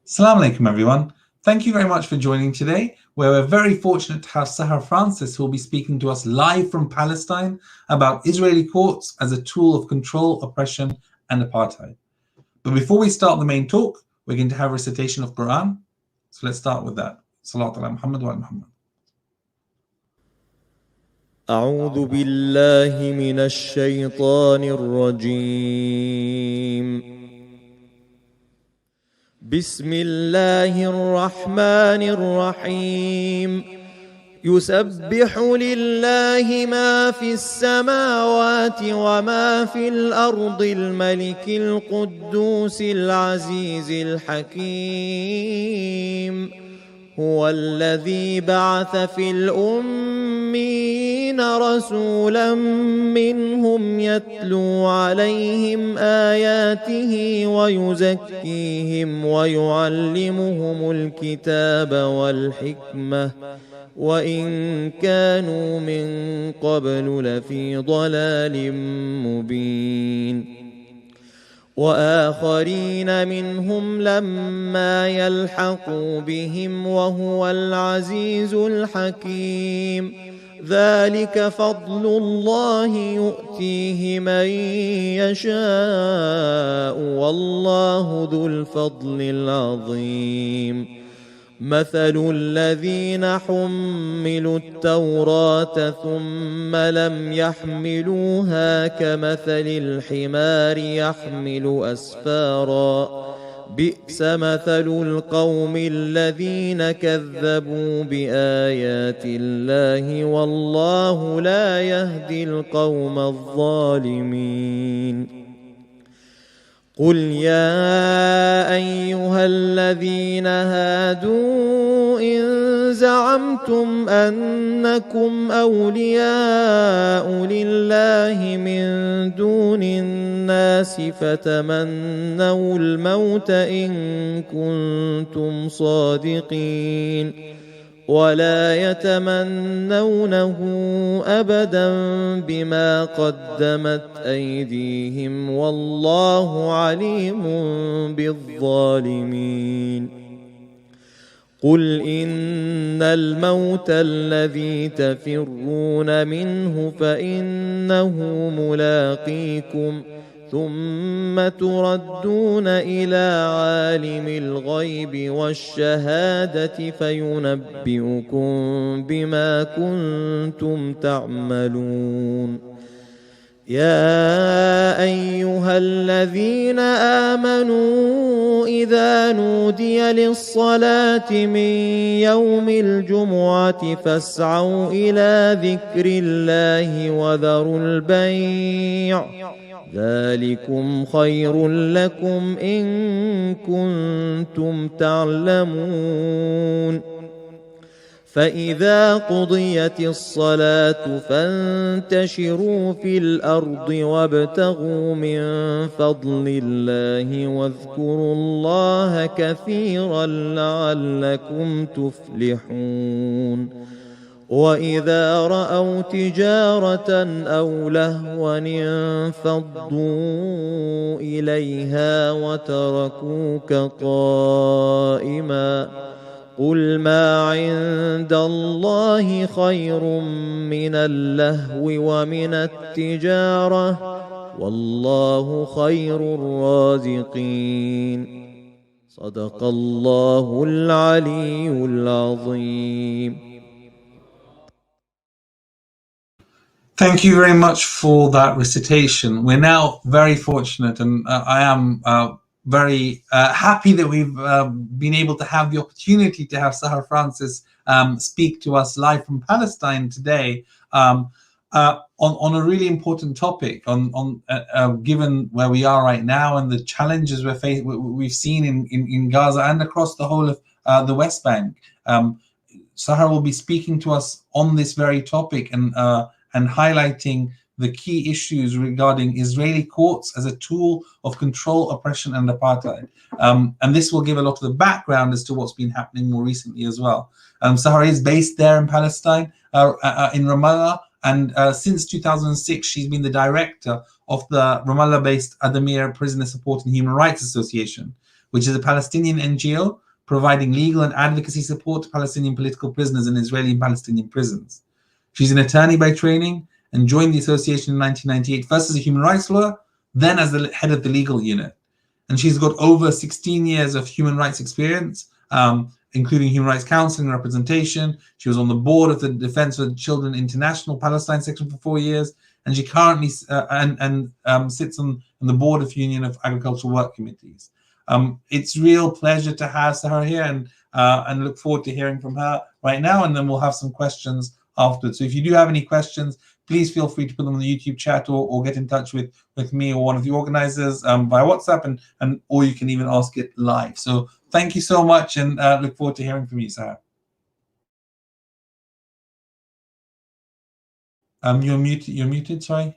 Assalamu alaikum, everyone. Thank you very much for joining today, where we're very fortunate to have Sahar Francis, who will be speaking to us live from Palestine about Israeli courts as a tool of control, oppression, and apartheid. But before we start the main talk, we're going to have recitation of Quran. So let's start with that. Salat ala Muhammad wa ala Muhammad. أعوذ بالله من الشيطان الرجيم. بسم الله الرحمن الرحيم. يسبح لله ما في السماوات وما في الأرض الملك القدوس العزيز الحكيم. هو الذي بعث في الأميين رسولا منهم يتلو عليهم آياته ويزكيهم ويعلمهم الكتاب والحكمة وإن كانوا من قبل لفي ضلال مبين. وآخرين منهم لما يلحقوا بهم وهو العزيز الحكيم. ذلك فضل الله يؤتيه من يشاء والله ذو الفضل العظيم. مثل الذين حملوا التوراة ثم لم يحملوها كمثل الحمار يحمل أسفارا. بئس مثل القوم الذين كذبوا بآيات الله والله لا يهدي القوم الظالمين. قل يا أيها الذين هادوا إن زعمتم أنكم أولياء لله من دون الناس فتمنوا الموت إن كنتم صادقين ولا يتمنونه أبدا بما قدمت أيديهم والله عليم بالظالمين. قل إن الموت الذي تفرون منه فإنه ملاقيكم ثم تردون إلى عالم الغيب والشهادة فينبئكم بما كنتم تعملون. يا أيها الذين آمنوا إذا نودي للصلاة من يوم الجمعة فاسعوا إلى ذكر الله وذروا البيع ذلكم خير لكم إن كنتم تعلمون. فإذا قضيت الصلاة فانتشروا في الأرض وابتغوا من فضل الله واذكروا الله كثيرا لعلكم تفلحون. وإذا رأوا تجارة أو لهوا انفضوا إليها وتركوك قائما. قل ما عند الله خير من اللهو ومن التجارة والله خير الرازقين. صدق الله العلي العظيم. Thank you very much for that recitation. We're now very fortunate, and I am very happy that we've been able to have the opportunity to have Sahar Francis speak to us live from Palestine today on a really important topic, given where we are right now and the challenges we've seen in Gaza and across the whole of the West Bank. Sahar will be speaking to us on this very topic and highlighting the key issues regarding Israeli courts as a tool of control, oppression, and apartheid. And this will give a lot of the background as to what's been happening more recently as well. Sahar is based there in Palestine, in Ramallah, and since 2006, she's been the director of the Ramallah-based Adamir Prisoner Support and Human Rights Association, which is a Palestinian NGO providing legal and advocacy support to Palestinian political prisoners in Israeli and Palestinian prisons. She's an attorney by training and joined the association in 1998, first as a human rights lawyer, then as the head of the legal unit. And she's got over 16 years of human rights experience, including human rights counseling and representation. She was on the board of the Defense for Children International Palestine section for 4 years, and she currently sits on the board of Union of Agricultural Work Committees. It's a real pleasure to have Sahar here, and look forward to hearing from her right now, and then we'll have some questions afterwards. So if you do have any questions, please feel free to put them in the YouTube chat, or get in touch with me or one of the organizers via WhatsApp, and or you can even ask it live. So thank you so much, and look forward to hearing from you, Sahar. You're muted, sorry.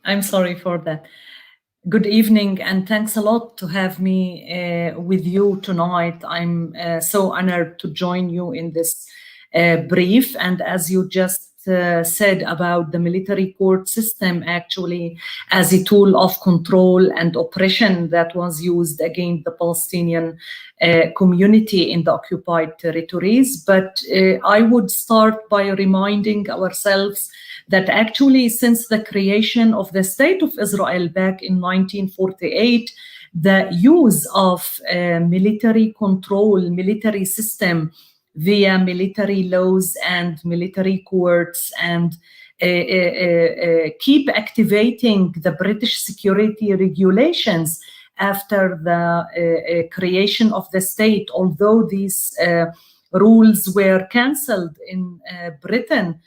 I'm sorry for that. Good evening, and thanks a lot to have me with you tonight. I'm so honored to join you in this brief. And as you just said about the military court system, actually as a tool of control and oppression that was used against the Palestinian community in the occupied territories. But I would start by reminding ourselves that actually since the creation of the State of Israel back in 1948, the use of military control, military system via military laws and military courts, and keep activating the British security regulations after the creation of the state, although these rules were cancelled in Britain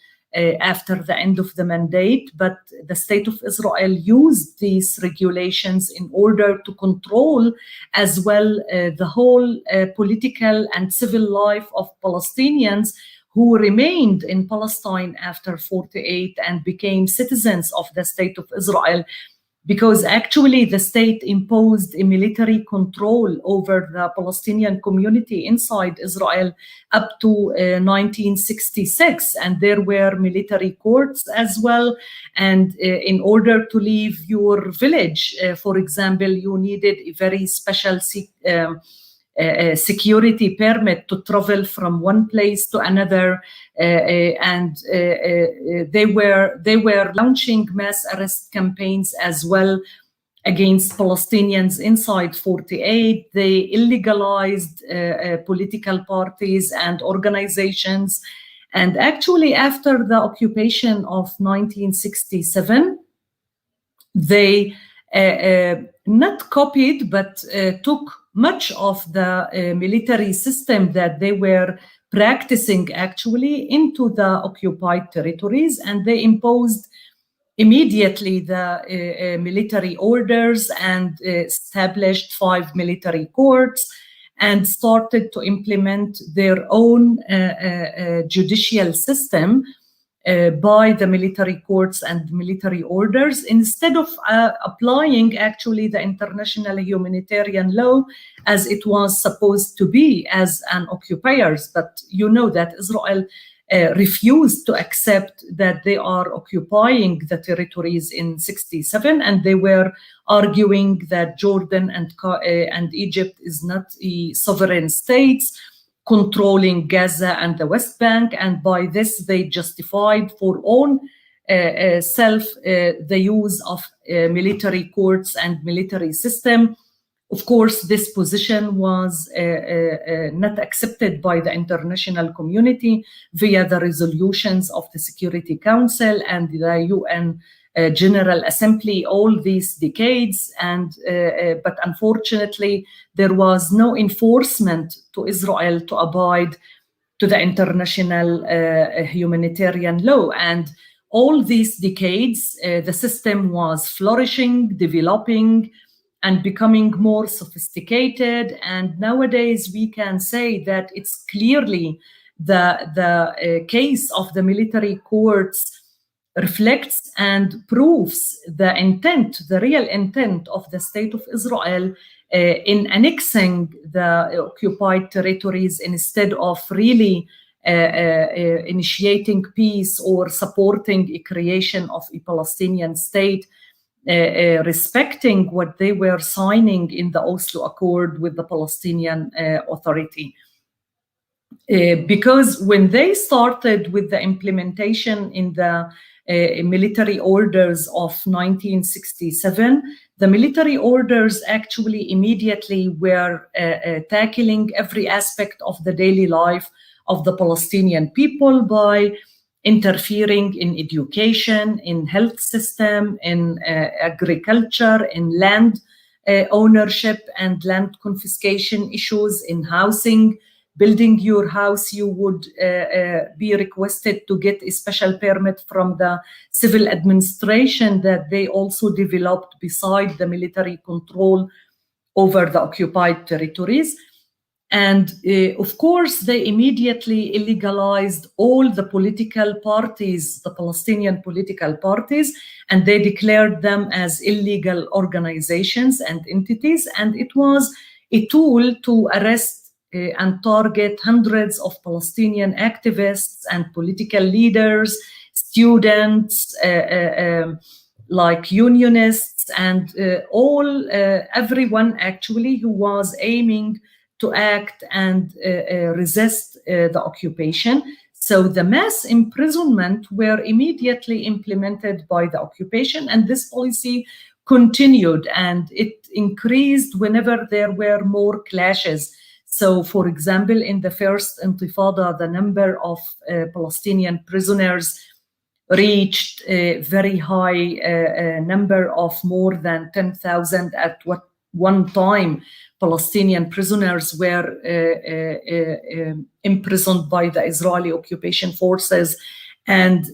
after the end of the mandate, but the State of Israel used these regulations in order to control as well the whole political and civil life of Palestinians who remained in Palestine after 48 and became citizens of the State of Israel, because actually the state imposed a military control over the Palestinian community inside Israel up to 1966, and there were military courts as well. And in order to leave your village, for example, you needed a very special security permit to travel from one place to another, and they were launching mass arrest campaigns as well against Palestinians inside 48. They illegalized political parties and organizations. And actually after the occupation of 1967, they not copied, but took much of the military system that they were practicing actually into the occupied territories, and they imposed immediately the military orders and established 5 military courts and started to implement their own judicial system by the military courts and military orders, instead of applying actually the international humanitarian law as it was supposed to be as an occupiers. But you know that Israel refused to accept that they are occupying the territories in 67, and they were arguing that Jordan and Egypt is not a sovereign states controlling Gaza and the West Bank, and by this they justified for own self the use of military courts and military system. Of course, this position was not accepted by the international community via the resolutions of the Security Council and the UN General Assembly all these decades, and but unfortunately there was no enforcement to Israel to abide to the international humanitarian law. And all these decades the system was flourishing, developing, and becoming more sophisticated. And nowadays we can say that it's clearly the case of the military courts reflects and proves the intent, the real intent of the State of Israel in annexing the occupied territories instead of really initiating peace or supporting a creation of a Palestinian state respecting what they were signing in the Oslo Accord with the Palestinian Authority. Because when they started with the implementation in the military orders of 1967, the military orders actually immediately were tackling every aspect of the daily life of the Palestinian people by interfering in education, in health system, in agriculture, in land ownership and land confiscation issues, in housing. Building your house, you would be requested to get a special permit from the civil administration that they also developed beside the military control over the occupied territories. And of course, they immediately illegalized all the political parties, the Palestinian political parties, and they declared them as illegal organizations and entities. And it was a tool to arrest and target hundreds of Palestinian activists and political leaders, students, like unionists, and everyone actually who was aiming to act and resist the occupation. So the mass imprisonment were immediately implemented by the occupation, and this policy continued, and it increased whenever there were more clashes. So, for example, in the first Intifada, the number of Palestinian prisoners reached a very high number of more than 10,000 at one time. Palestinian prisoners were imprisoned by the Israeli occupation forces. And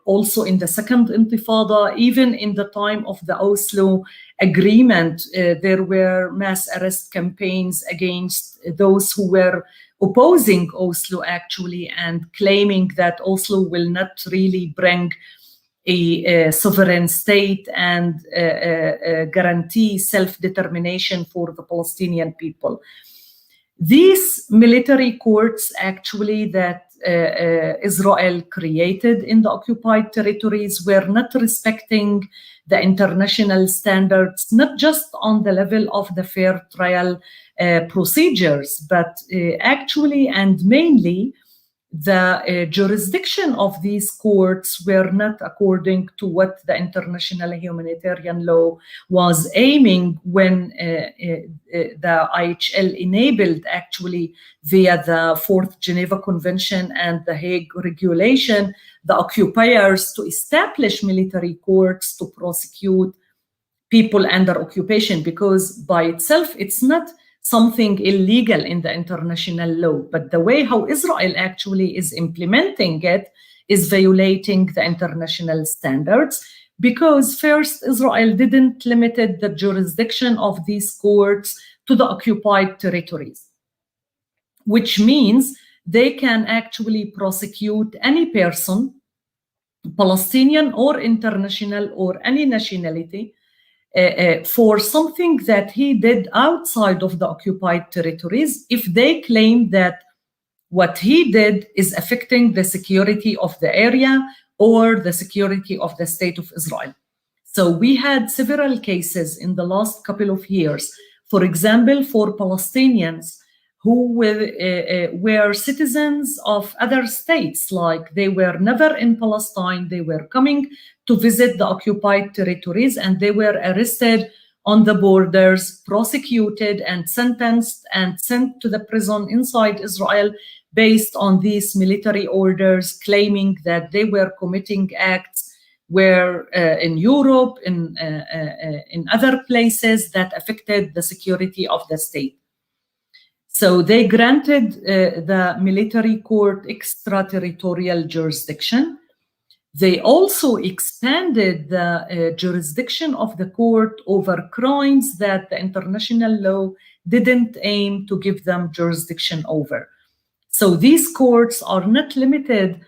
also in the second Intifada, even in the time of the Oslo Agreement, there were mass arrest campaigns against those who were opposing Oslo actually, and claiming that Oslo will not really bring a sovereign state and guarantee self-determination for the Palestinian people. These military courts actually that Israel created in the occupied territories were not respecting the international standards, not just on the level of the fair trial procedures, but actually and mainly the jurisdiction of these courts were not according to what the international humanitarian law was aiming when the IHL enabled actually via the Fourth Geneva Convention and the Hague Regulation, the occupiers to establish military courts to prosecute people under occupation, because by itself it's not something illegal in the international law, but the way how Israel actually is implementing it is violating the international standards, because first Israel didn't limit the jurisdiction of these courts to the occupied territories, which means they can actually prosecute any person, Palestinian or international or any nationality, for something that he did outside of the occupied territories, if they claim that what he did is affecting the security of the area or the security of the state of Israel. So we had several cases in the last couple of years, for example, for Palestinians who were citizens of other states, like they were never in Palestine, they were coming to visit the occupied territories, and they were arrested on the borders, prosecuted and sentenced and sent to the prison inside Israel based on these military orders, claiming that they were committing acts where in Europe, in other places that affected the security of the state. So they granted the military court extraterritorial jurisdiction. They also expanded the jurisdiction of the court over crimes that the international law didn't aim to give them jurisdiction over. So these courts are not limited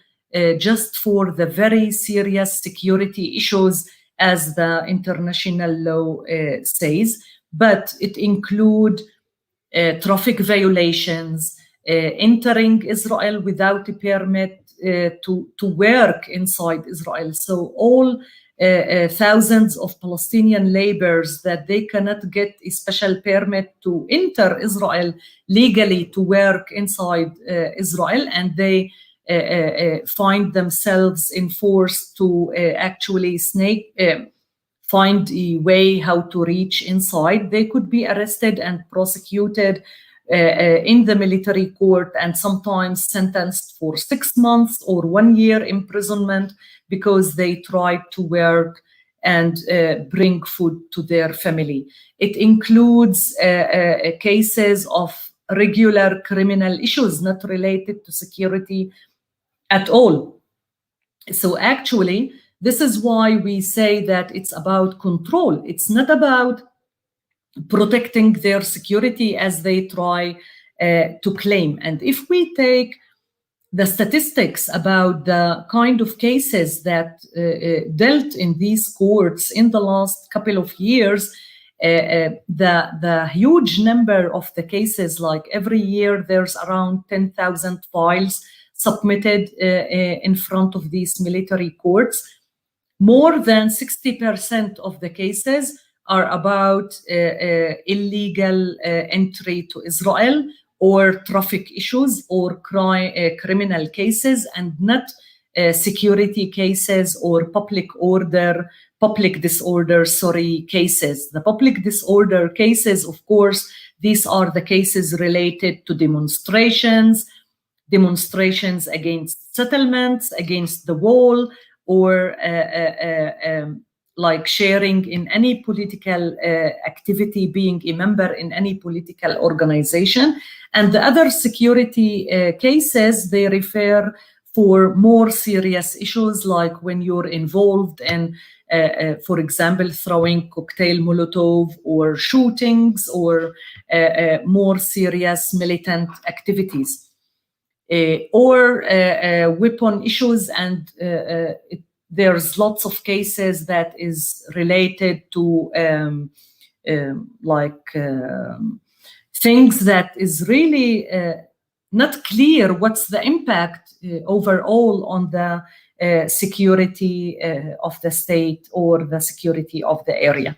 just for the very serious security issues as the international law says, but it includes traffic violations, entering Israel without a permit to work inside Israel. So all thousands of Palestinian laborers that they cannot get a special permit to enter Israel legally to work inside Israel, and they find themselves enforced to actually find a way how to reach inside. They could be arrested and prosecuted in the military court and sometimes sentenced for 6 months or 1 year imprisonment because they tried to work and bring food to their family. It includes cases of regular criminal issues not related to security at all. So actually, this is why we say that it's about control. It's not about protecting their security as they try to claim. And if we take the statistics about the kind of cases that dealt in these courts in the last couple of years, the huge number of the cases, like every year there's around 10,000 files submitted in front of these military courts. More than 60% of the cases are about illegal entry to Israel or traffic issues or criminal cases, and not security cases or public disorder cases. The public disorder cases, of course, these are the cases related to demonstrations against settlements, against the wall, or like sharing in any political activity, being a member in any political organization. And the other security cases, they refer for more serious issues, like when you're involved in, for example, throwing cocktail Molotov or shootings or more serious militant activities. Or weapon issues, and there's lots of cases that is related to things that is really not clear what's the impact overall on the security of the state or the security of the area.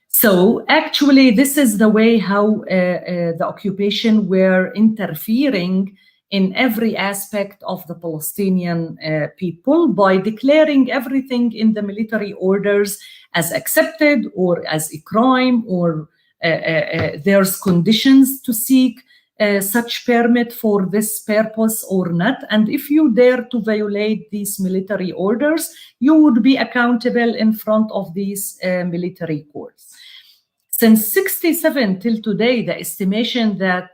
So actually, this is the way how the occupation were interfering in every aspect of the Palestinian people by declaring everything in the military orders as accepted or as a crime, or there's conditions to seek such permit for this purpose or not. And if you dare to violate these military orders, you would be accountable in front of these military courts. Since 1967 till today, the estimation that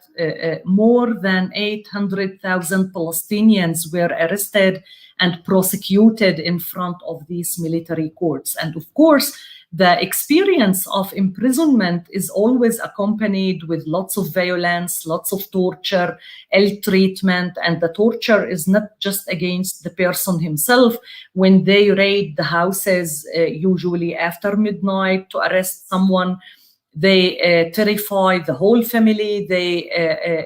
more than 800,000 Palestinians were arrested and prosecuted in front of these military courts. And of course, the experience of imprisonment is always accompanied with lots of violence, lots of torture, ill treatment, and the torture is not just against the person himself. When they raid the houses, usually after midnight, to arrest someone, they terrify the whole family. They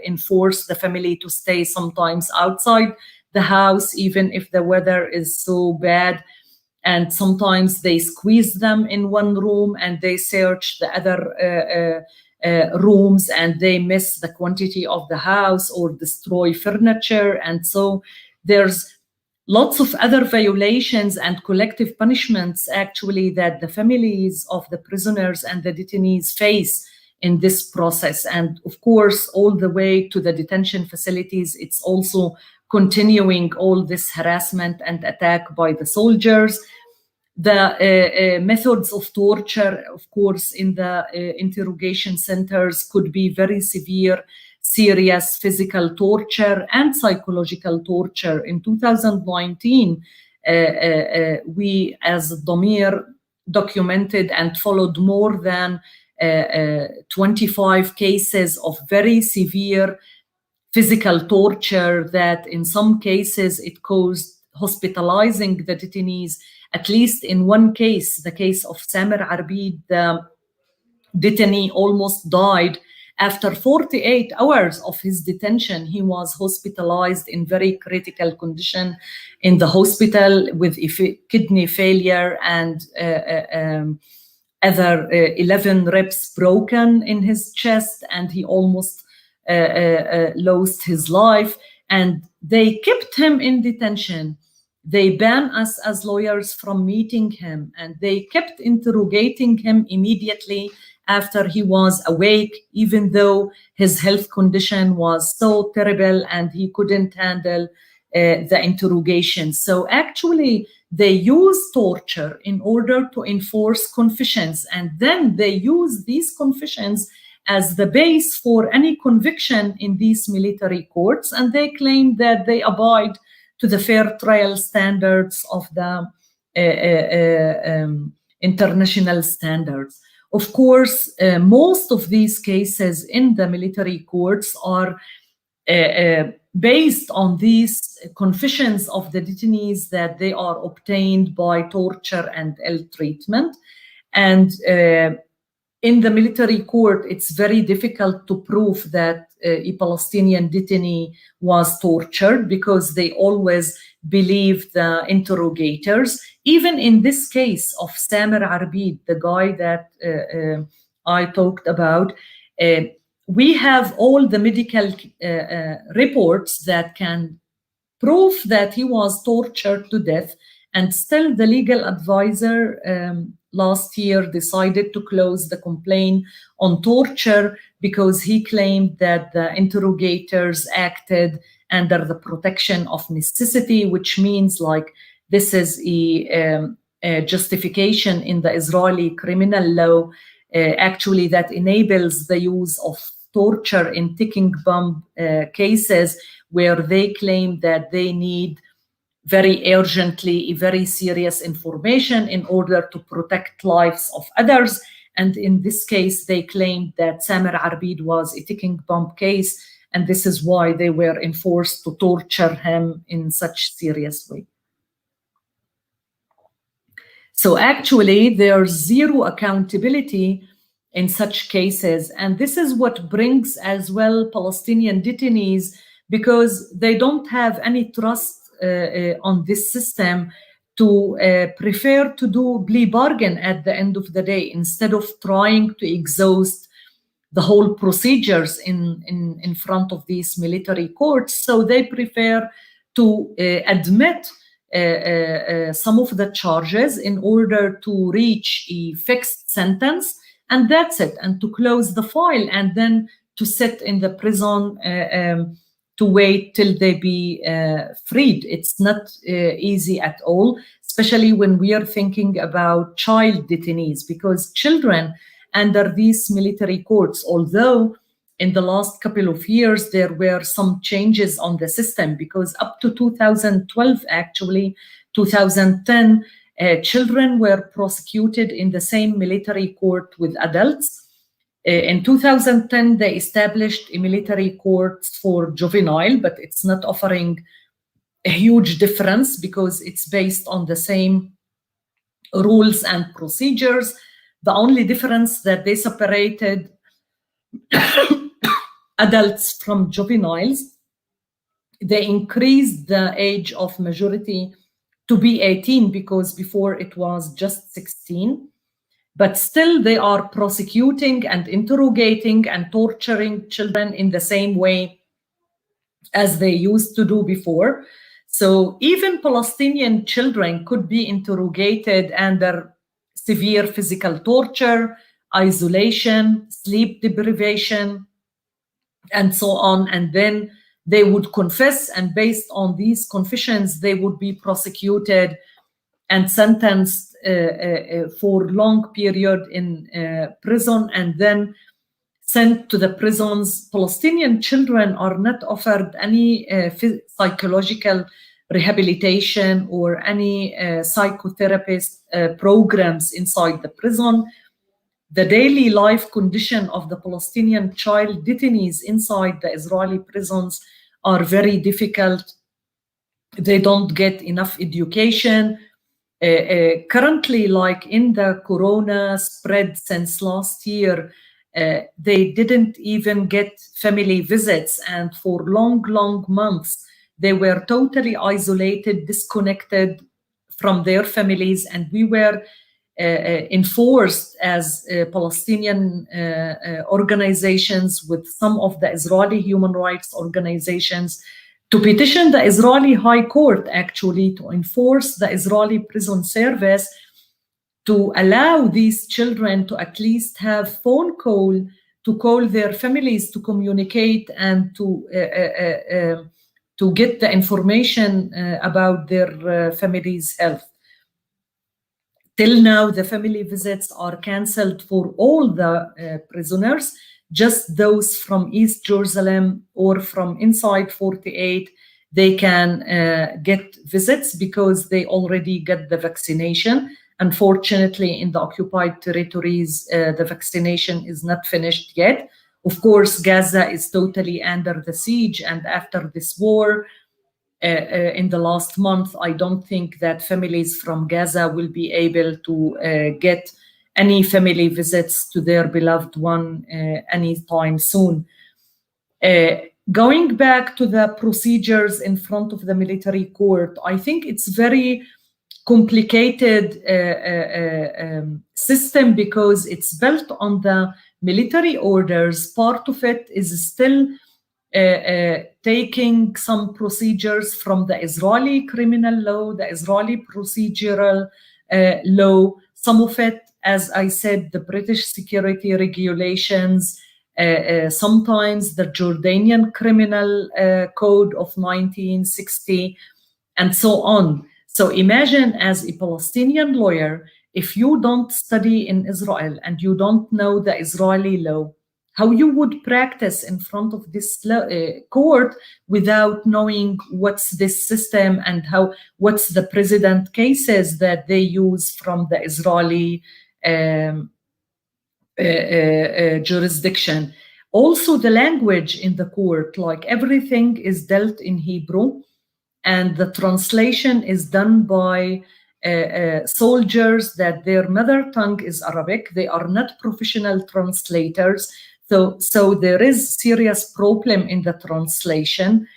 enforce the family to stay sometimes outside the house, even if the weather is so bad. And sometimes they squeeze them in one room and they search the other rooms, and they miss the quantity of the house or destroy furniture. And so there's lots of other violations and collective punishments actually that the families of the prisoners and the detainees face in this process. And of course, all the way to the detention facilities, it's also continuing all this harassment and attack by the soldiers. The methods of torture, of course, in the interrogation centers could be very severe, serious physical torture and psychological torture. In 2019, we as Damir documented and followed more than 25 cases of very severe physical torture that in some cases it caused hospitalizing the detainees. At least in one case, the case of Samer Arbid, the detainee almost died After 48 hours of his detention, he was hospitalized in very critical condition in the hospital with kidney failure and other 11 ribs broken in his chest, and he almost lost his life. And they kept him in detention. They banned us as lawyers from meeting him, and they kept interrogating him immediately after he was awake, even though his health condition was so terrible and he couldn't handle the interrogation. So actually, they use torture in order to enforce confessions, and then they use these confessions as the base for any conviction in these military courts, and they claim that they abide to the fair trial standards of the international standards. Of course, most of these cases in the military courts are based on these confessions of the detainees that they are obtained by torture and ill treatment. And in the military court, it's very difficult to prove that a Palestinian detainee was tortured because they always believe the interrogators. Even in this case of Samer Arbid, the guy that I talked about, we have all the medical reports that can prove that he was tortured to death, and still the legal advisor last year decided to close the complaint on torture because he claimed that the interrogators acted under the protection of necessity, which means like this is a justification in the Israeli criminal law actually that enables the use of torture in ticking bomb cases where they claim that they need very urgently very serious information in order to protect lives of others. And in this case, they claimed that Samer Arbid was a ticking bomb case, and this is why they were enforced to torture him in such serious way. So actually, there's zero accountability in such cases. And this is what brings as well Palestinian detainees, because they don't have any trust on this system, to prefer to do plea bargain at the end of the day instead of trying to exhaust the whole procedures in front of these military courts. So they prefer to admit some of the charges in order to reach a fixed sentence, and that's it, and to close the file, and then to sit in the prison to wait till they be freed. It's not easy at all, especially when we are thinking about child detainees, because children under these military courts, although in the last couple of years there were some changes on the system, because up to 2012, actually 2010, children were prosecuted in the same military court with adults. In 2010, they established a military court for juvenile, but it's not offering a huge difference because it's based on the same rules and procedures. The only difference that they separated adults from juveniles. They increased the age of majority to be 18 because before it was just 16. But still they are prosecuting and interrogating and torturing children in the same way as they used to do before. So even Palestinian children could be interrogated under severe physical torture, isolation, sleep deprivation, and so on. And then they would confess, and based on these confessions, they would be prosecuted and sentenced for long period in prison, and then sent to the prisons. Palestinian children are not offered any psychological rehabilitation or any psychotherapist programs inside the prison. The daily life condition of the Palestinian child detainees inside the Israeli prisons are very difficult. They don't get enough education. Currently, like in the corona spread since last year, They didn't even get family visits, and for long months they were totally isolated, disconnected from their families, and we were enforced as Palestinian organizations with some of the Israeli human rights organizations to petition the Israeli High Court actually to enforce the Israeli prison service to allow these children to at least have phone call, to call their families, to communicate, and to get the information about their family's health. Till now, the family visits are canceled for all the prisoners. Just those from East Jerusalem or from inside 48, they can get visits because they already get the vaccination. Unfortunately, in the occupied territories, the vaccination is not finished yet. Of course, Gaza is totally under the siege, and after this war, in the last month, I don't think that families from Gaza will be able to get any family visits to their beloved one anytime soon. Going back to the procedures in front of the military court, I think it's very complicated system because it's built on the military orders. Part of it is still taking some procedures from the Israeli criminal law, the Israeli procedural law, some of it, as I said, the British security regulations, sometimes the Jordanian criminal code of 1960, and so on. So imagine as a Palestinian lawyer, if you don't study in Israel and you don't know the Israeli law, how you would practice in front of this court without knowing what's this system and what's the precedent cases that they use from the Israeli jurisdiction. Also, the language in the court, like everything is dealt in Hebrew, and the translation is done by soldiers that their mother tongue is Arabic. They are not professional translators. So there is serious problem in the translation.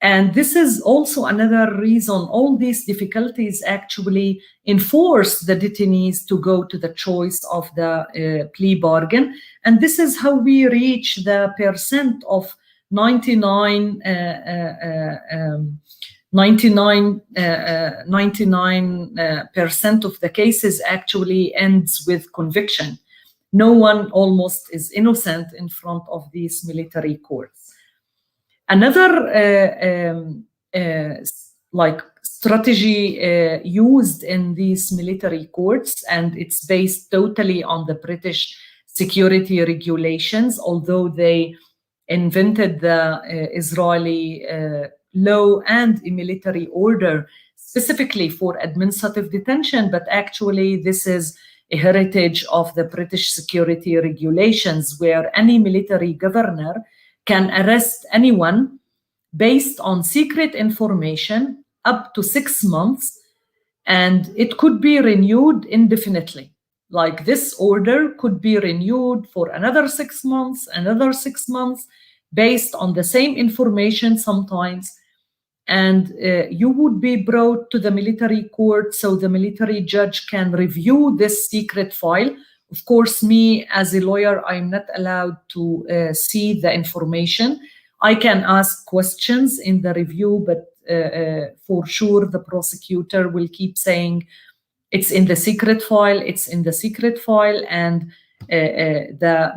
And this is also another reason all these difficulties actually enforce the detainees to go to the choice of the plea bargain. And this is how we reach the percent of 99% of the cases actually ends with conviction. No one almost is innocent in front of these military courts. Another strategy used in these military courts, and it's based totally on the British security regulations, although they invented the Israeli law and a military order specifically for administrative detention, but actually this is a heritage of the British security regulations, where any military governor can arrest anyone based on secret information up to 6 months, and it could be renewed indefinitely. Like this order could be renewed for another 6 months, another 6 months, based on the same information sometimes. And you would be brought to the military court so the military judge can review this secret file. Of course, me as a lawyer, I'm not allowed to see the information. I can ask questions in the review, but for sure the prosecutor will keep saying it's in the secret file, it's in the secret file, and the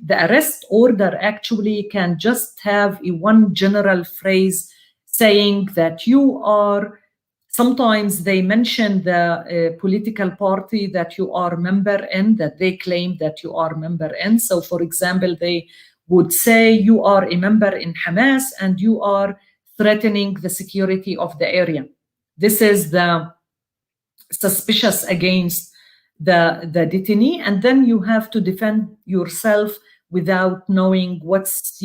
arrest order actually can just have one general phrase saying that you are, sometimes they mention the political party that you are member in, that they claim that you are member in. So for example, they would say you are a member in Hamas and you are threatening the security of the area. This is the suspicious against the detainee, and then you have to defend yourself without knowing what's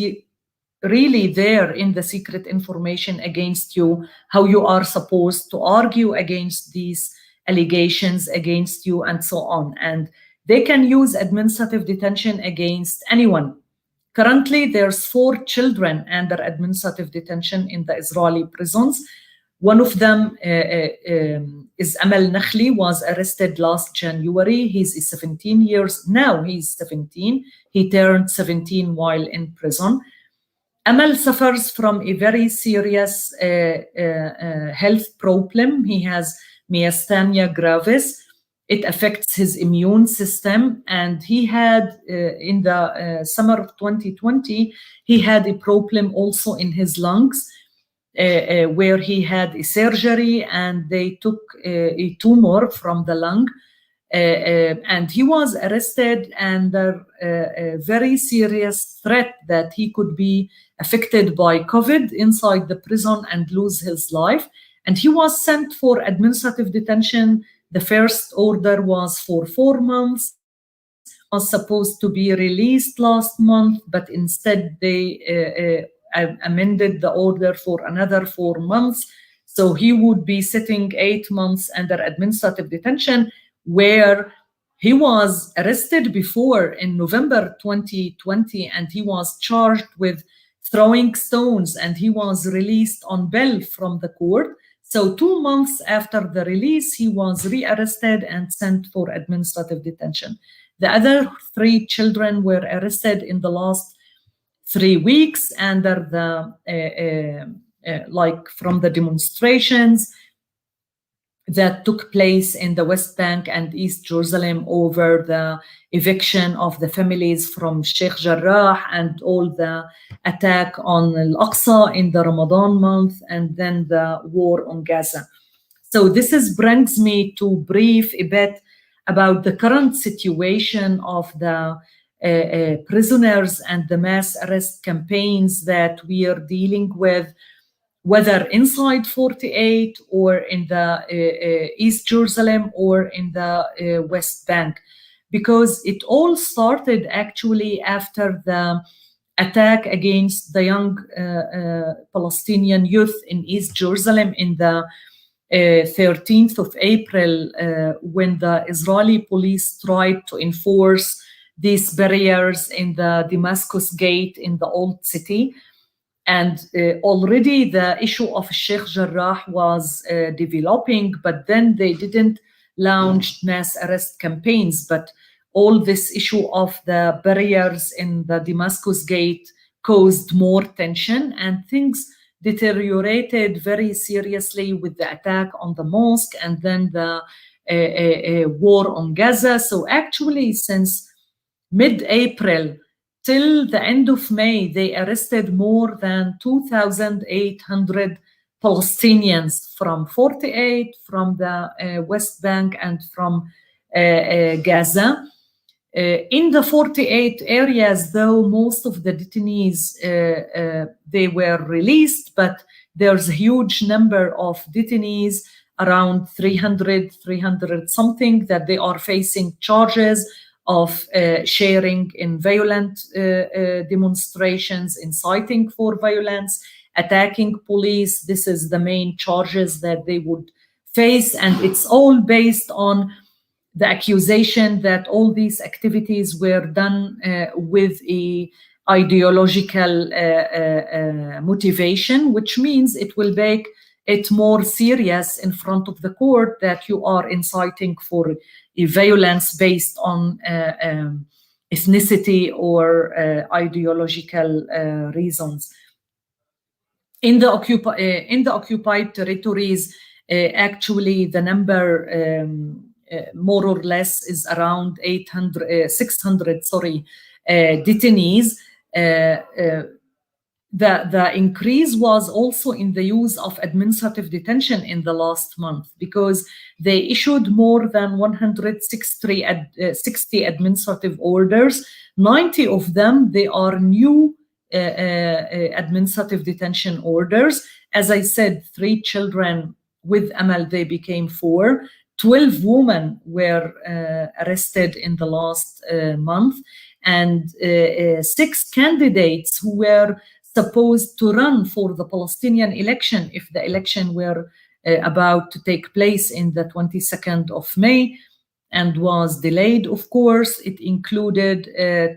really there in the secret information against you, how you are supposed to argue against these allegations against you, and so on. And they can use administrative detention against anyone. Currently, there's 4 children under administrative detention in the Israeli prisons. One of them is Amal Nakhli, was arrested last January. He's 17 years. Now he's 17. He turned 17 while in prison. Amal suffers from a very serious health problem. He has myasthenia gravis. It affects his immune system, and he had in the summer of 2020, he had a problem also in his lungs, where he had a surgery and they took a tumor from the lung, and he was arrested under a very serious threat that he could be affected by COVID inside the prison and lose his life. And he was sent for administrative detention. The first order was for 4 months, was supposed to be released last month, but instead they amended the order for another 4 months. So he would be sitting 8 months under administrative detention, where he was arrested before in November 2020, and he was charged with throwing stones, and he was released on bail from the court. So 2 months after the release, he was rearrested and sent for administrative detention. The other 3 children were arrested in the last 3 weeks under the, like from the demonstrations that took place in the West Bank and East Jerusalem over the eviction of the families from Sheikh Jarrah and all the attack on Al-Aqsa in the Ramadan month, and then the war on Gaza. So this brings me to brief a bit about the current situation of the prisoners and the mass arrest campaigns that we are dealing with, whether inside 48 or in the East Jerusalem or in the West Bank, because it all started actually after the attack against the young Palestinian youth in East Jerusalem in the 13th of April, when the Israeli police tried to enforce these barriers in the Damascus Gate in the old city. And already the issue of Sheikh Jarrah was developing, but then they didn't launch mass arrest campaigns. But all this issue of the barriers in the Damascus Gate caused more tension, and things deteriorated very seriously with the attack on the mosque and then the war on Gaza. So actually, since mid-April till the end of May, they arrested more than 2,800 Palestinians from 48, from the West Bank, and from Gaza. In the 48 areas, though, most of the detainees, they were released, but there's a huge number of detainees, around 300 something, that they are facing charges of sharing in violent demonstrations, inciting for violence, attacking police. This is the main charges that they would face, and it's all based on the accusation that all these activities were done with a ideological motivation, which means it will make it more serious in front of the court that you are inciting for a violence based on ethnicity or ideological reasons. In the occupied territories, actually the number more or less is around 600 detainees. The increase was also in the use of administrative detention in the last month, because they issued more than 160 administrative orders. 90 of them, they are new administrative detention orders. As I said, 3 children with Amal, they became 4. 12 women were arrested in the last month, and 6 candidates who were supposed to run for the Palestinian election if the election were about to take place in the 22nd of May. and was delayed, of course. It included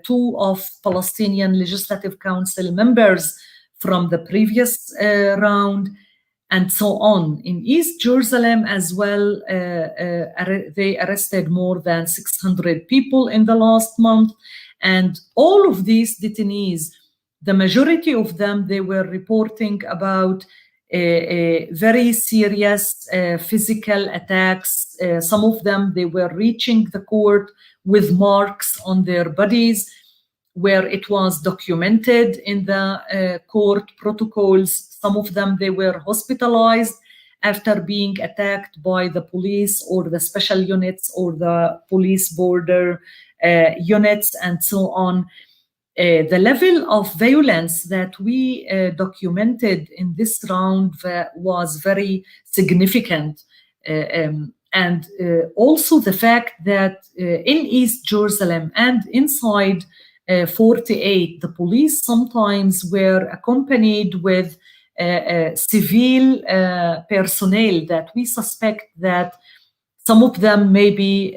2 of Palestinian Legislative Council members from the previous round, and so on. In East Jerusalem as well, they arrested more than 600 people in the last month. And all of these detainees, the majority of them, they were reporting about very serious physical attacks. Some of them, they were reaching the court with marks on their bodies, where it was documented in the court protocols. Some of them, they were hospitalized after being attacked by the police or the special units or the police border units, and so on. The level of violence that we documented in this round was very significant. And also the fact that in East Jerusalem and inside 48, the police sometimes were accompanied with civil personnel that we suspect that some of them maybe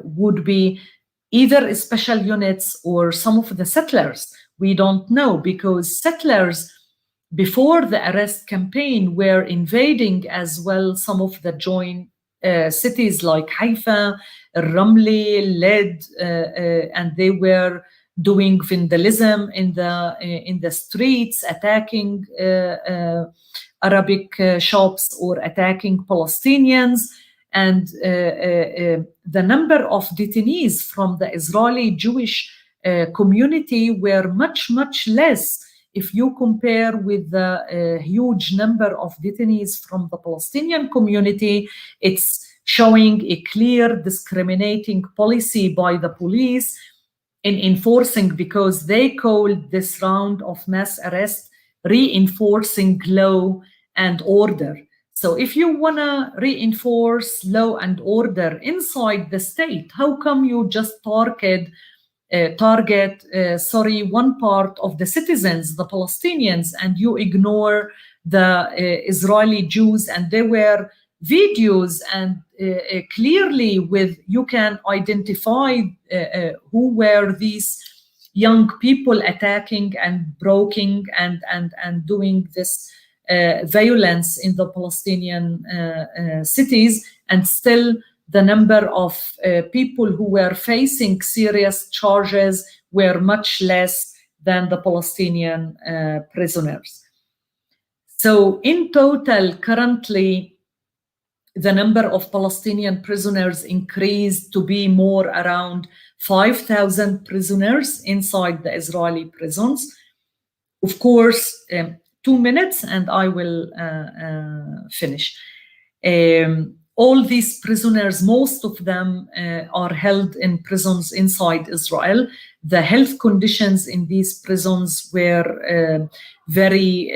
would be either special units or some of the settlers. We don't know, because settlers before the arrest campaign were invading as well some of the joint cities like Haifa, Ramli, Led, and they were doing vandalism in the streets, attacking Arabic shops or attacking Palestinians. And the number of detainees from the Israeli Jewish community were much, much less if you compare with the huge number of detainees from the Palestinian community. It's showing a clear discriminating policy by the police in enforcing, because they called this round of mass arrest reinforcing law and order. So if you want to reinforce law and order inside the state, how come you just target one part of the citizens, the Palestinians, and you ignore the Israeli Jews? And there were videos, and clearly you can identify who were these young people attacking and breaking and doing this violence in the Palestinian cities. And still the number of people who were facing serious charges were much less than the Palestinian prisoners. So in total, currently, the number of Palestinian prisoners increased to be more around 5,000 prisoners inside the Israeli prisons. Of course, 2 minutes and I will finish. All these prisoners, most of them are held in prisons inside Israel. The health conditions in these prisons were very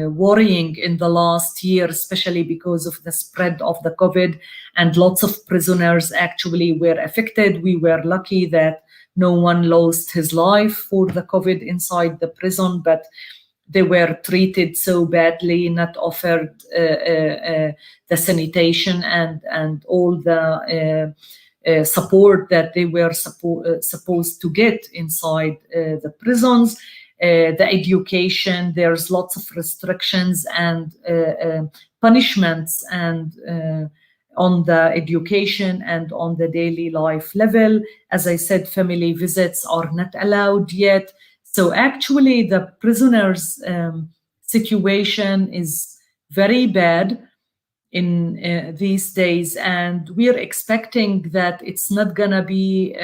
worrying in the last year, especially because of the spread of the COVID, and lots of prisoners actually were affected. We were lucky that no one lost his life for the COVID inside the prison, but they were treated so badly, not offered the sanitation and all the support that they were supposed to get inside the prisons. The education, there's lots of restrictions and punishments and on the education and on the daily life level. As I said, family visits are not allowed yet. So actually the prisoners' situation is very bad in these days, and we're expecting that it's not gonna be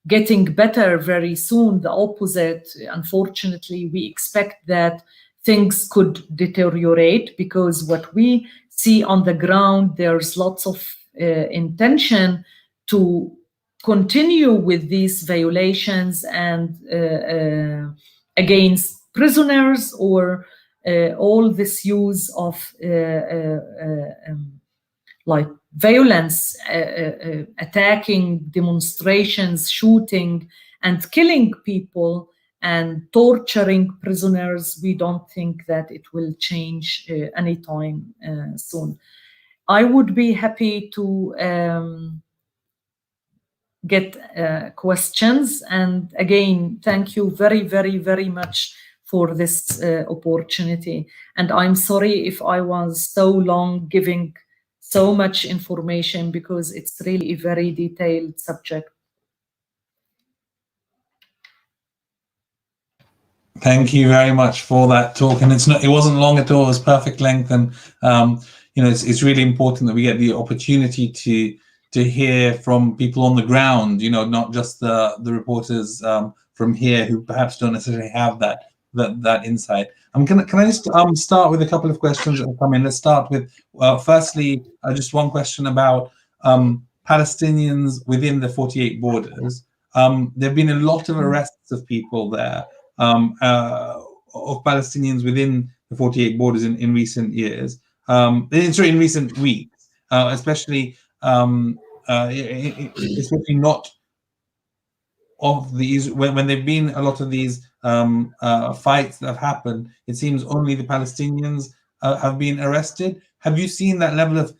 getting better very soon. The opposite, unfortunately, we expect that things could deteriorate, because what we see on the ground, there's lots of intention to continue with these violations and against prisoners, or all this use of like violence, attacking demonstrations, shooting and killing people and torturing prisoners. We don't think that it will change anytime soon. I would be happy to get questions. And again, thank you very, very, very much for this opportunity. And I'm sorry if I was so long giving so much information, because it's really a very detailed subject. Thank you very much for that talk, and it wasn't long at all. It was perfect length, and you know, it's really important that we get the opportunity to hear from people on the ground. You know, not just the reporters from here who perhaps don't necessarily have that insight. Can I just start with a couple of questions that have come in? Let's start with firstly, just one question about Palestinians within the 48 borders. There have been a lot of arrests of people there. Of Palestinians within the 48 borders in recent years, in recent weeks, especially not of these, when there've been a lot of these fights that have happened. It seems only the Palestinians have been arrested. Have you seen that level of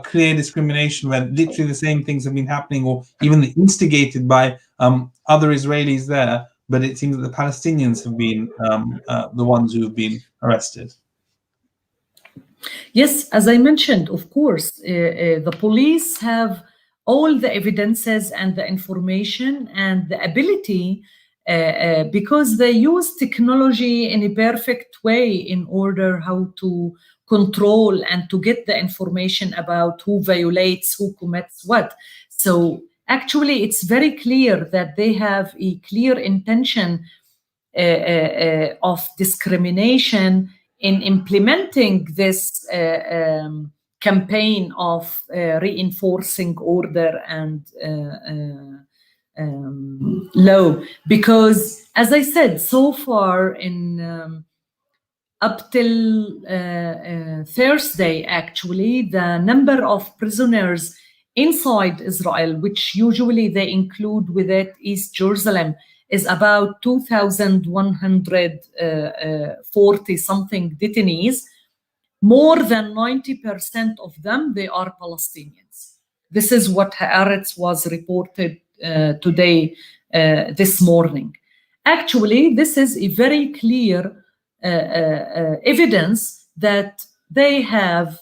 clear discrimination where literally the same things have been happening, or even instigated by other Israelis there, but it seems that the Palestinians have been the ones who have been arrested? Yes, as I mentioned, of course, the police have all the evidences and the information and the ability, because they use technology in a perfect way in order how to control and to get the information about who violates, who commits what. So actually, it's very clear that they have a clear intention of discrimination in implementing this campaign of reinforcing order and law. Because, as I said, so far up till Thursday, actually, the number of prisoners inside Israel, which usually they include with it East Jerusalem, is about 2,140 something detainees. More than 90% of them, they are Palestinians. This is what Haaretz was reported today, this morning. Actually, this is a very clear evidence that they have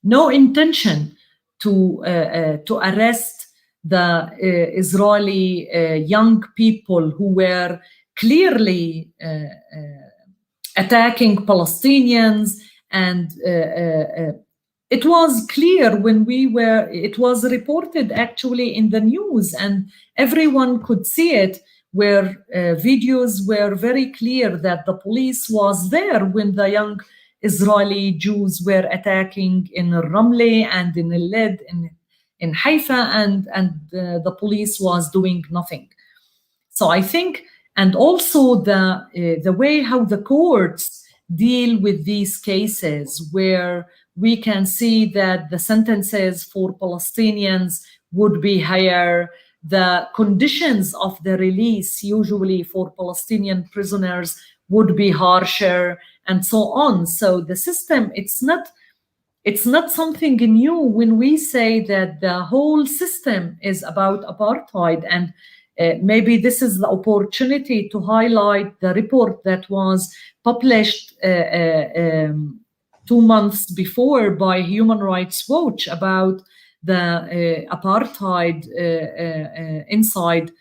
no intention to arrest the Israeli young people who were clearly attacking Palestinians. And it was clear when it was reported actually in the news, and everyone could see it, where videos were very clear that the police was there when the young Israeli Jews were attacking in Ramle and in Led, in Haifa, and the police was doing nothing. So I think, and also the way how the courts deal with these cases, where we can see that the sentences for Palestinians would be higher, the conditions of the release usually for Palestinian prisoners would be harsher, and so on. So the system, it's not something new when we say that the whole system is about apartheid. And maybe this is the opportunity to highlight the report that was published 2 months before by Human Rights Watch about the apartheid inside.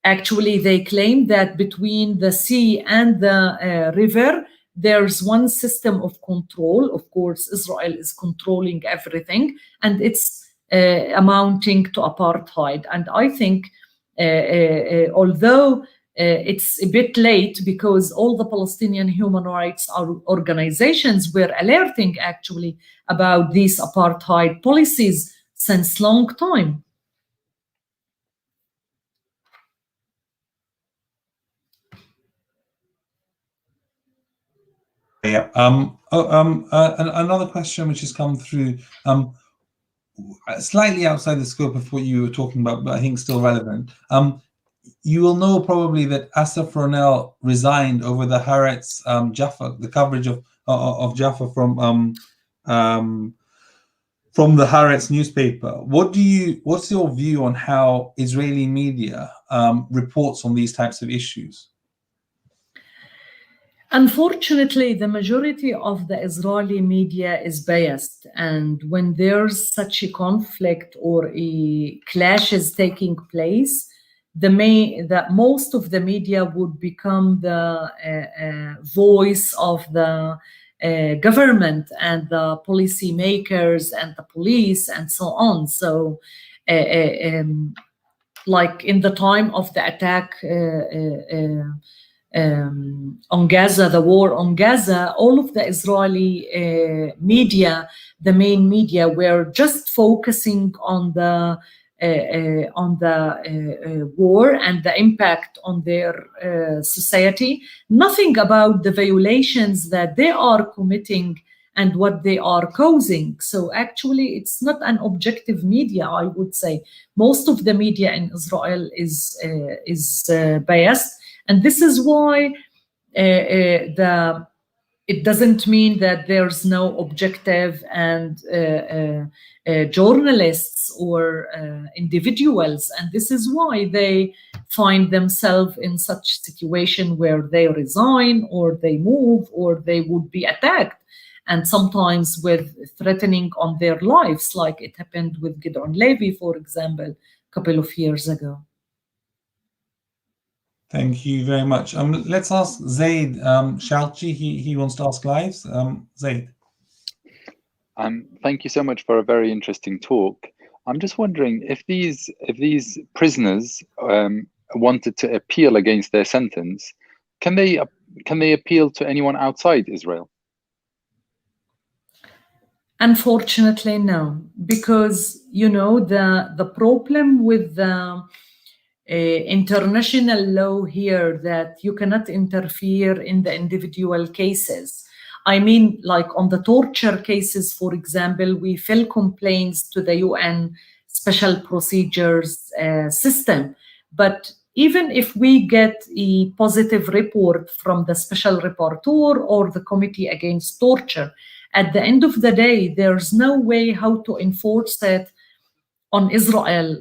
Actually, they claim that between the sea and the river, there's one system of control. Of course, Israel is controlling everything, and it's amounting to apartheid. And I think, although it's a bit late, because all the Palestinian human rights organizations were alerting actually about these apartheid policies since long time. Yeah. Another question which has come through, slightly outside the scope of what you were talking about, but I think still relevant. You will know probably that Asaf Ronel resigned over the Haaretz Jaffa, the coverage of Jaffa from from the Haaretz newspaper. What's your view on how Israeli media reports on these types of issues? Unfortunately, the majority of the Israeli media is biased, and when there's such a conflict or a clash is taking place, most of the media would become the voice of the government and the policy makers and the police and so on. So, like in the time of the attack on Gaza, the war on Gaza, all of the Israeli media, the main media, were just focusing on the war and the impact on their society, nothing about the violations that they are committing and what they are causing. So actually, it's not an objective media, I would say. Most of the media in Israel is biased. And this is why it doesn't mean that there's no objective and journalists or individuals. And this is why they find themselves in such situation where they resign or they move or they would be attacked. And sometimes with threatening on their lives, like it happened with Gideon Levy, for example, a couple of years ago. Thank you very much. Let's ask Zaid Shalchi. He wants to ask live. Zaid. Thank you so much for a very interesting talk. I'm just wondering if these prisoners wanted to appeal against their sentence, can they appeal to anyone outside Israel? Unfortunately, no, because the problem with the international law here that you cannot interfere in the individual cases. I mean, like on the torture cases, for example, we file complaints to the UN Special Procedures System. But even if we get a positive report from the Special Rapporteur or the Committee Against Torture, at the end of the day, there's no way how to enforce it on Israel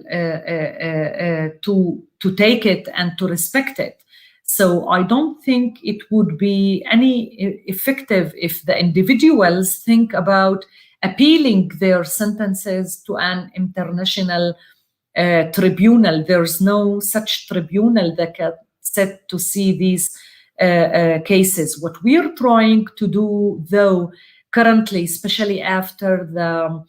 to take it and to respect it. So I don't think it would be any effective if the individuals think about appealing their sentences to an international tribunal. There's no such tribunal that can set to see these cases. What we're trying to do, though, currently, especially after the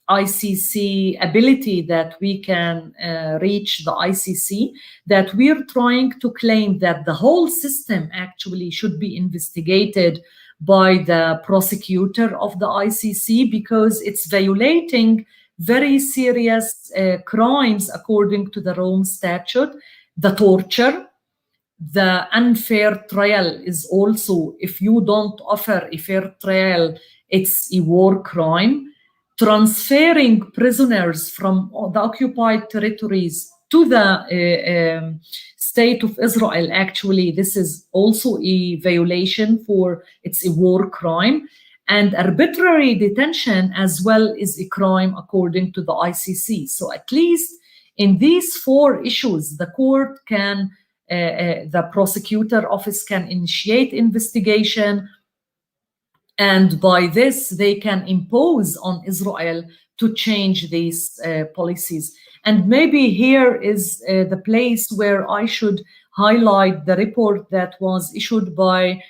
ICC ability that we can reach the ICC, that we're trying to claim that the whole system actually should be investigated by the prosecutor of the ICC, because it's violating very serious crimes according to the Rome Statute. The torture, the unfair trial is also, if you don't offer a fair trial, it's a war crime. Transferring prisoners from the occupied territories to the state of Israel, actually, this is also a violation for, it's a war crime. And arbitrary detention as well is a crime according to the ICC. So at least in these four issues, the court can, the prosecutor office can initiate investigation, and by this, they can impose on Israel to change these policies. And maybe here is the place where I should highlight the report that was issued by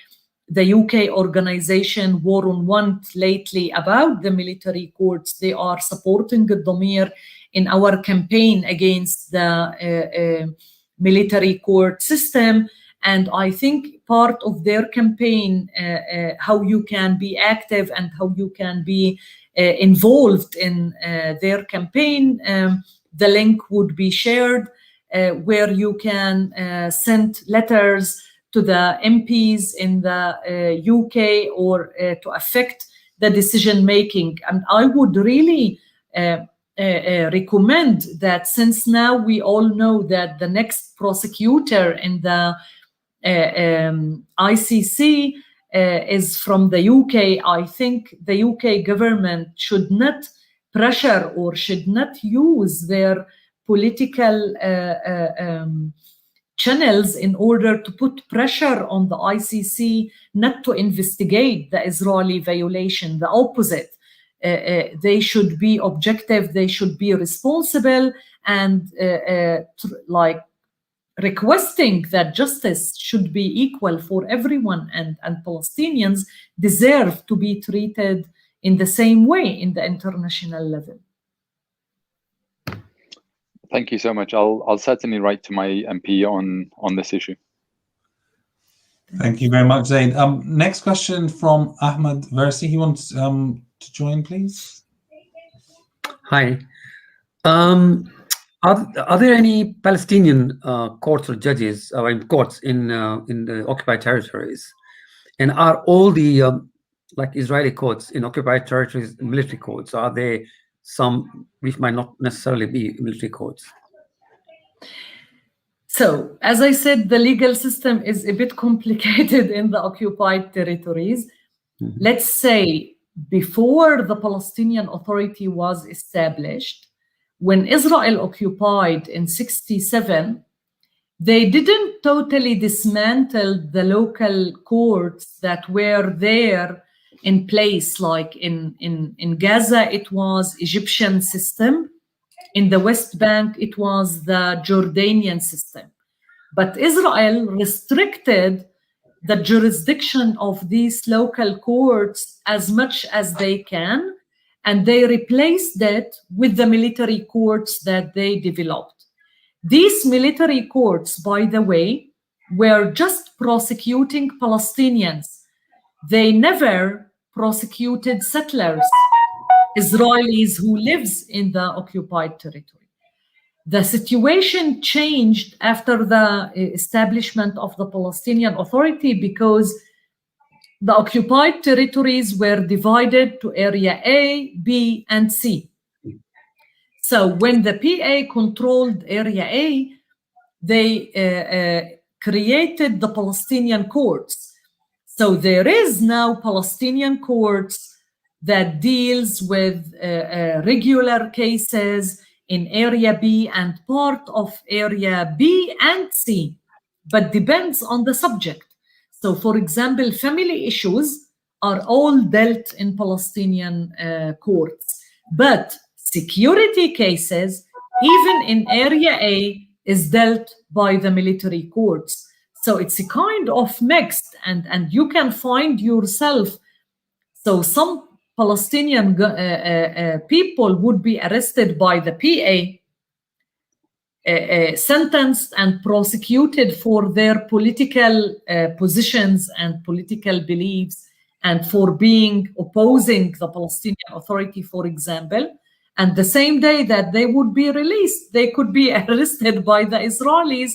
the UK organization War on Want lately about the military courts. They are supporting Damir in our campaign against the military court system. And I think part of their campaign, how you can be active and how you can be involved in their campaign, the link would be shared, where you can send letters to the MPs in the UK or to affect the decision making. And I would really recommend that, since now we all know that the next prosecutor in the ICC is from the UK. I think the UK government should not pressure or should not use their political channels in order to put pressure on the ICC not to investigate the Israeli violation. The opposite. They should be objective, they should be responsible, and like requesting that justice should be equal for everyone, and Palestinians deserve to be treated in the same way in the international level. Thank you so much. I'll certainly write to my MP on this issue. Thank you very much, Zaid. Next question from Ahmed Versi. He wants to join, please. Hi. Are there any Palestinian courts or judges or in courts in the occupied territories? And are all the like Israeli courts in occupied territories military courts? Or are there some which might not necessarily be military courts? So, as I said, the legal system is a bit complicated in the occupied territories. Mm-hmm. Let's say before the Palestinian Authority was established, when Israel occupied in 1967, they didn't totally dismantle the local courts that were there in place. Like in Gaza, it was Egyptian system. In the West Bank, it was the Jordanian system. But Israel restricted the jurisdiction of these local courts as much as they can, and they replaced it with the military courts that they developed. These military courts, by the way, were just prosecuting Palestinians. They never prosecuted settlers, Israelis who lives in the occupied territory. The situation changed after the establishment of the Palestinian Authority because the occupied territories were divided to Area A, B, and C. So when the PA controlled Area A, they created the Palestinian courts. So there is now Palestinian courts that deals with regular cases in Area B and part of Area B and C, but depends on the subject. So, for example, family issues are all dealt in Palestinian courts, but security cases, even in Area A, is dealt by the military courts. So it's a kind of mixed, and you can find yourself. So some Palestinian people would be arrested by the PA, sentenced and prosecuted for their political positions and political beliefs and for being opposing the Palestinian Authority, for example. And the same day that they would be released, they could be arrested by the Israelis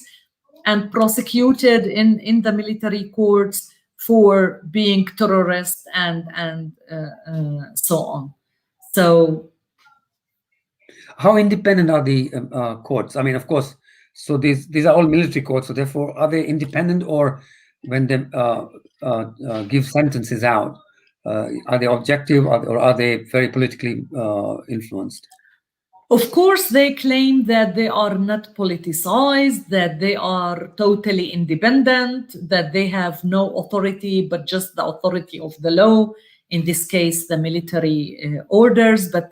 and prosecuted in the military courts for being terrorists and so on. So, how independent are the courts? I mean, of course, so these are all military courts. So therefore, are they independent, or when they give sentences out, are they objective, or are they very politically influenced? Of course, they claim that they are not politicized, that they are totally independent, that they have no authority, but just the authority of the law, in this case, the military orders. But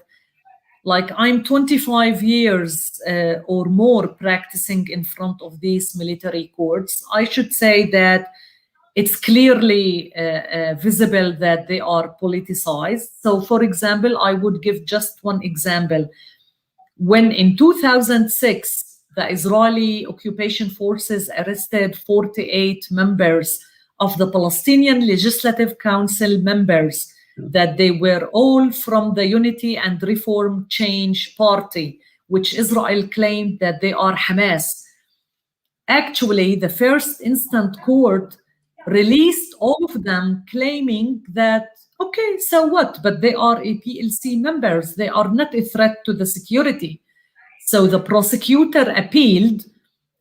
like, I'm 25 years or more practicing in front of these military courts. I should say that it's clearly visible that they are politicized. So, for example, I would give just one example. When in 2006, the Israeli occupation forces arrested 48 members of the Palestinian Legislative Council members, that they were all from the Unity and Reform Change Party, which Israel claimed that they are Hamas. Actually, the first instant court released all of them, claiming that, okay, so what? But they are PLC members. They are not a threat to the security. So the prosecutor appealed,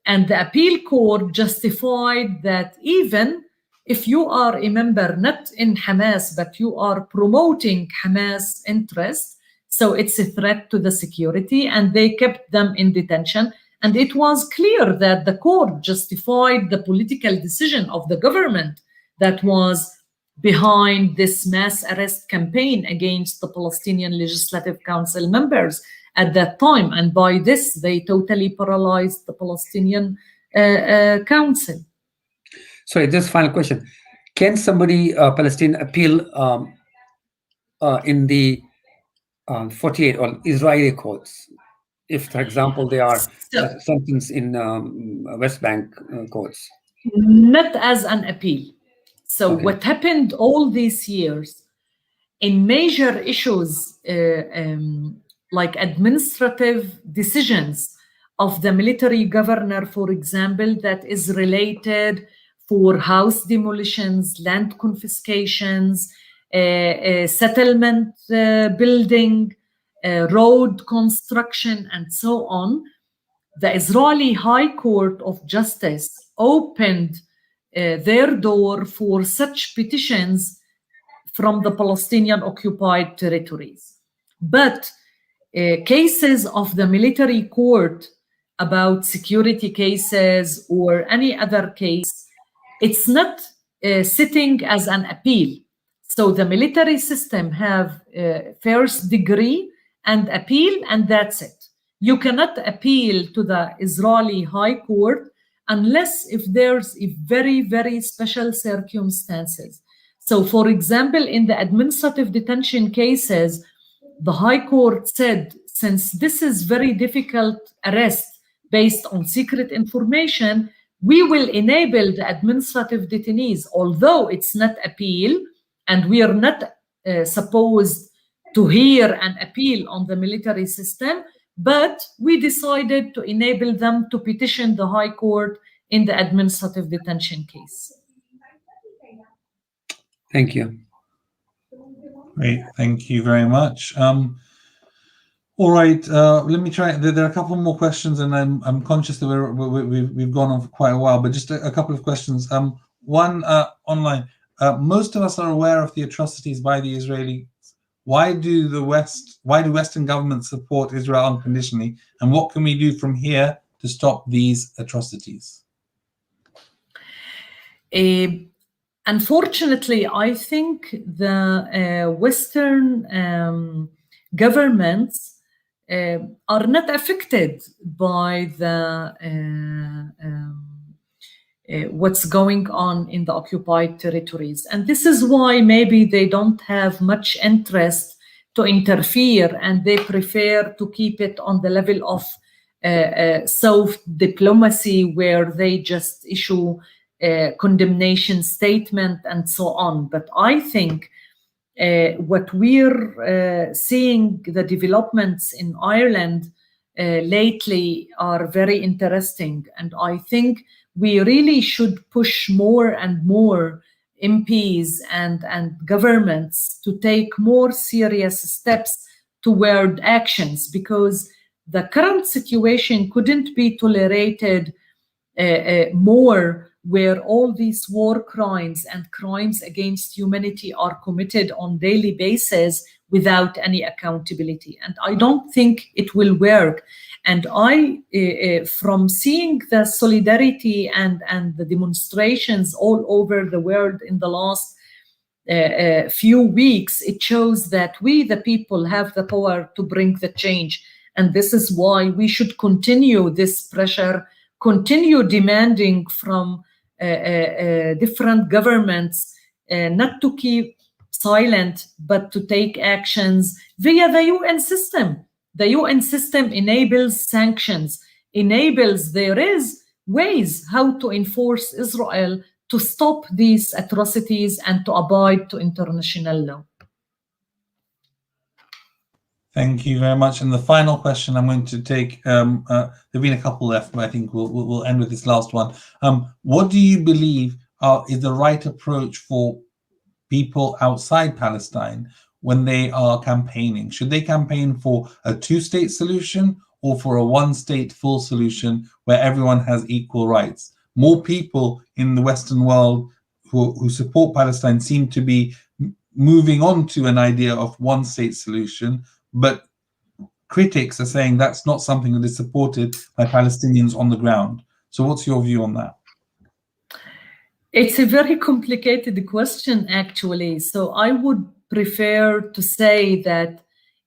and the appeal court justified that even if you are a member not in Hamas, but you are promoting Hamas interest, so it's a threat to the security, and they kept them in detention. And it was clear that the court justified the political decision of the government that was behind this mass arrest campaign against the Palestinian Legislative Council members at that time. And by this, they totally paralyzed the Palestinian Council. Sorry, just final question. Can somebody, Palestine, appeal in the 48 or Israeli courts? If, for example, they are sentenced in West Bank courts? Not as an appeal. So what happened all these years in major issues like administrative decisions of the military governor, for example, that is related for house demolitions, land confiscations, settlement building, road construction, and so on, the Israeli High Court of Justice opened their door for such petitions from the Palestinian occupied territories. But cases of the military court about security cases or any other case, it's not sitting as an appeal. So the military system have first degree and appeal, and that's it. You cannot appeal to the Israeli High Court unless if there's a very, very special circumstances. So for example, in the administrative detention cases, the High Court said, since this is very difficult arrest based on secret information, we will enable the administrative detainees, although it's not appeal, and we are not supposed to hear an appeal on the military system, but we decided to enable them to petition the High Court in the administrative detention case. Thank you. Great, thank you very much. All right, let me try. There are a couple more questions, and I'm conscious that we've gone on for quite a while, but just a couple of questions. One online. Most of us are aware of the atrocities by the Israelis. Why do Western governments support Israel unconditionally, and what can we do from here to stop these atrocities? Unfortunately, I think the Western governments are not affected by the what's going on in the occupied territories. And this is why maybe they don't have much interest to interfere, and they prefer to keep it on the level of soft diplomacy, where they just issue a condemnation statement and so on. But I think what we're seeing, the developments in Ireland lately are very interesting. And I think we really should push more and more MPs and governments to take more serious steps toward actions, because the current situation couldn't be tolerated more, where all these war crimes and crimes against humanity are committed on daily basis without any accountability. And I don't think it will work. And from seeing the solidarity and the demonstrations all over the world in the last few weeks, it shows that we, the people, have the power to bring the change. And this is why we should continue this pressure, continue demanding from different governments not to keep silent, but to take actions via the UN system. The UN system enables sanctions, there is ways how to enforce Israel to stop these atrocities and to abide to international law. Thank you very much. And the final question I'm going to take, there've been a couple left, but I think we'll end with this last one. What do you believe is the right approach for people outside Palestine when they are campaigning? Should they campaign for a two-state solution or for a one-state full solution where everyone has equal rights? More people in the Western world who support Palestine seem to be moving on to an idea of one-state solution, but critics are saying that's not something that is supported by Palestinians on the ground. So what's your view on that? It's a very complicated question, actually. So I would prefer to say that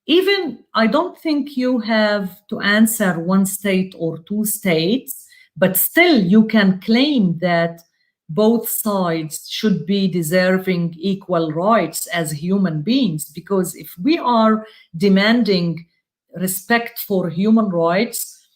even I don't think you have to answer one state or two states, but still you can claim that both sides should be deserving equal rights as human beings, because if we are demanding respect for human rights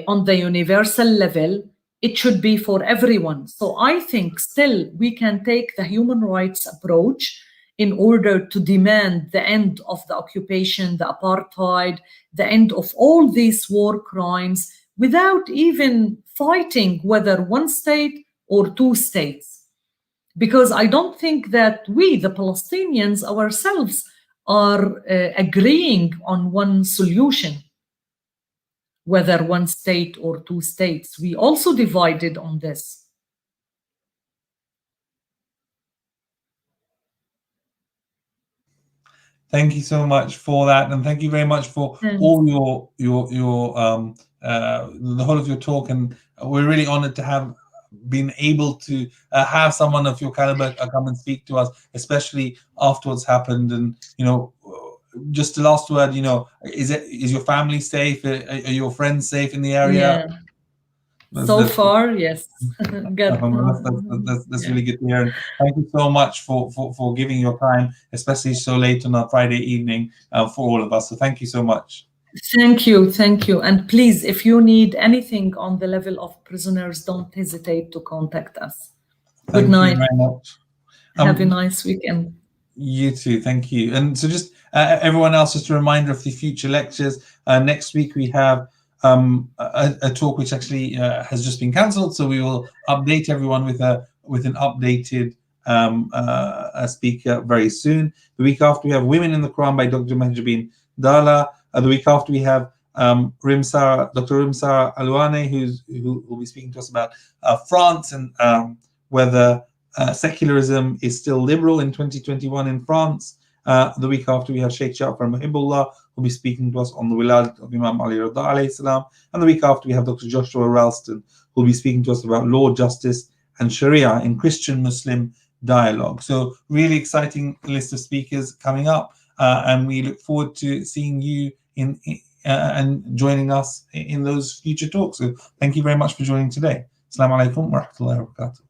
on the universal level, it should be for everyone. So I think still we can take the human rights approach in order to demand the end of the occupation, the apartheid, the end of all these war crimes, without even fighting whether one state or two states. Because I don't think that we, the Palestinians ourselves, are agreeing on one solution, whether one state or two states. We also divided on this. Thank you so much for that, and thank you very much for all the whole of your talk. And we're really honored to have been able to have someone of your caliber come and speak to us, especially after what's happened. And just the last word, is your family safe? Are your friends safe in the area? Yeah. So far, yes. That's really good to hear. And thank you so much for giving your time, especially so late on a Friday evening, for all of us. So thank you so much. Thank you. And please, if you need anything on the level of prisoners, don't hesitate to contact us. Good night. Thank you very much. Have a nice weekend. You too. Thank you. And so just everyone else, just a reminder of the future lectures. Next week we have a talk which actually has just been cancelled, so we will update everyone with an updated speaker very soon. The week after we have Women in the Quran by Dr. Mahjabeen Dala. The week after we have Dr. Rimsara Alouane, who will be speaking to us about France and whether secularism is still liberal in 2021 in France. The week after we have Sheikh Ja'far Muhibbullah, who will be speaking to us on the Wiladat of Imam Ali Rida alayhi salam. And the week after we have Dr. Joshua Ralston, who will be speaking to us about law, justice and Sharia in Christian-Muslim dialogue. So really exciting list of speakers coming up, and we look forward to seeing you and joining us in those future talks. So thank you very much for joining today. Assalamu alaikum wa rahmatullahi wa barakatuh.